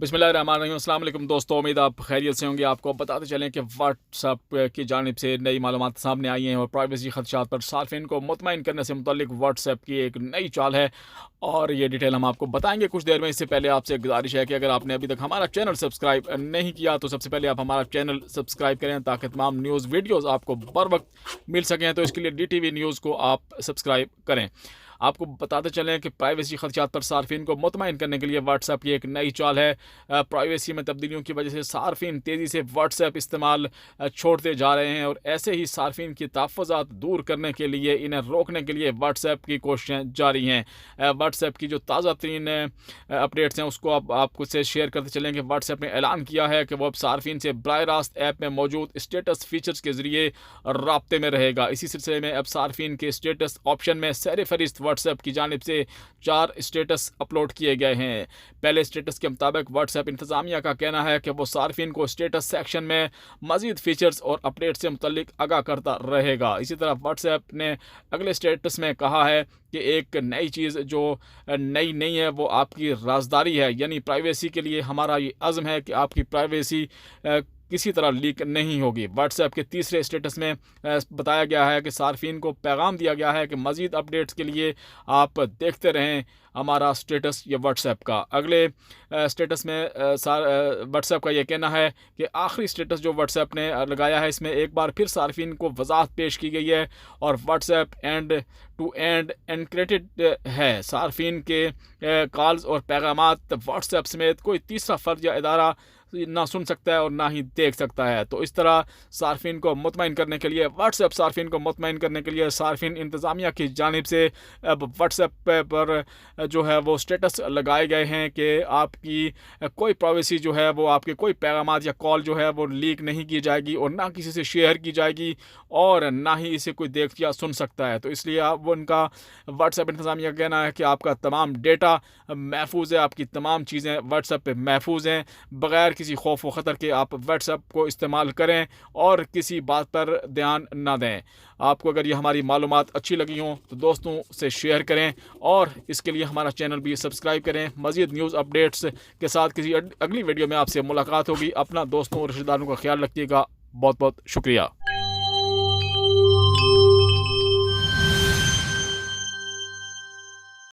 बिस्मिल्लाहिर्रहमानिर्रहीम। अस्सलाम वालेकुम दोस्तों, उम्मीद आप खैरियत से होंगे। आपको बताते चलें कि व्हाट्सएप की जानिब से नई मालूमात सामने आई हैं और प्राइवेसी खदशात पर सार्फिन को मुतमईन करने से मुतल्लिक व्हाट्सएप की एक नई चाल है और ये डिटेल हम आपको बताएंगे कुछ देर में। इससे पहले आपसे गुजारिश है कि अगर आपने अभी तक हमारा चैनल सब्सक्राइब नहीं किया तो सबसे पहले आप हमारा चैनल सब्सक्राइब करें ताकि तमाम न्यूज़ वीडियोज़ आपको बर वक्त मिल सकें। तो इसके लिए DTV न्यूज़ को आप सब्सक्राइब करें। आपको बताते चलें कि प्राइवेसी खदशात पर सार्फिन को मुतमईन करने के लिए व्हाट्सएप की एक नई चाल है। प्राइवेसी में तब्दीलियों की वजह से सार्फिन तेज़ी से व्हाट्सएप इस्तेमाल छोड़ते जा रहे हैं और ऐसे ही सार्फिन की तहफ़्फ़ुज़ात दूर करने के लिए, इन्हें रोकने के लिए व्हाट्सएप की कोशिशें जारी हैं। व्हाट्सएप की जो ताज़ा तरीन अपडेट्स हैं उसको आपको से शेयर करते चलें कि व्हाट्सएप ने ऐलान किया है कि वह अब सार्फिन से बराह रास्त ऐप में मौजूद स्टेटस फीचर्स के ज़रिए राब्ते में रहेगा। इसी सिलसिले में अब सार्फिन के स्टेटस ऑप्शन में सैर फहरिस्त व्हाट्सएप की जानिब से 4 स्टेटस अपलोड किए गए हैं। पहले स्टेटस के मुताबिक व्हाट्सएप इंतज़ामिया का कहना है कि वो सार्फिन को स्टेटस सेक्शन में मज़ीद फीचर्स और अपडेट से मुतल्लिक आगाह करता रहेगा। इसी तरह व्हाट्सएप ने अगले स्टेटस में कहा है कि एक नई चीज़ जो नई नहीं है वो आपकी राजदारी है, यानी प्राइवेसी के लिए हमारा ये अज़्म है कि आपकी प्राइवेसी किसी तरह लीक नहीं होगी। व्हाट्सएप के तीसरे स्टेटस में बताया गया है कि सार्फिन को पैगाम दिया गया है कि मज़ीद अपडेट्स के लिए आप देखते रहें हमारा स्टेटस या व्हाट्सएप का। अगले स्टेटस में व्हाट्सएप का यह कहना है कि आखिरी स्टेटस जो व्हाट्सएप ने लगाया है इसमें एक बार फिर सार्फिन को वजाहत पेश की गई है और WhatsApp end to end encrypted है। सार्फिन के कॉल्स और पैगामात व्हाट्सएप समेत कोई तीसरा फ़र्द या इदारा ना सुन सकता है और ना ही देख सकता है। तो इस तरह सार्फिन को मुतमईन करने के लिए व्हाट्सएप सार्फिन को मुतमईन करने के लिए सार्फिन इंतज़ामिया की जानिब से अब व्हाट्सएप पर जो है वो स्टेटस लगाए गए हैं कि आपकी कोई प्राइवेसी जो है वो आपके कोई पैगामात या कॉल जो है वो लीक नहीं की जाएगी और ना किसी से शेयर की जाएगी और ना ही इसे कोई देख या सुन सकता है। तो इसलिए वो उनका व्हाट्सएप इंतज़ामिया का कहना है कि आपका तमाम डेटा महफूज है, आपकी तमाम चीज़ें व्हाट्सएप पे महफूज हैं। बग़ैर किसी खौफ व ख़तर के आप व्हाट्सएप को इस्तेमाल करें और किसी बात पर ध्यान ना दें। आपको अगर ये हमारी मालूमात अच्छी लगी हों तो दोस्तों से शेयर करें और इसके लिए हमारा चैनल भी सब्सक्राइब करें। मज़ीद न्यूज़ अपडेट्स के साथ किसी अगली वीडियो में आपसे मुलाकात होगी। अपना दोस्तों और रिश्तेदारों का ख्याल रखिएगा। बहुत बहुत शुक्रिया।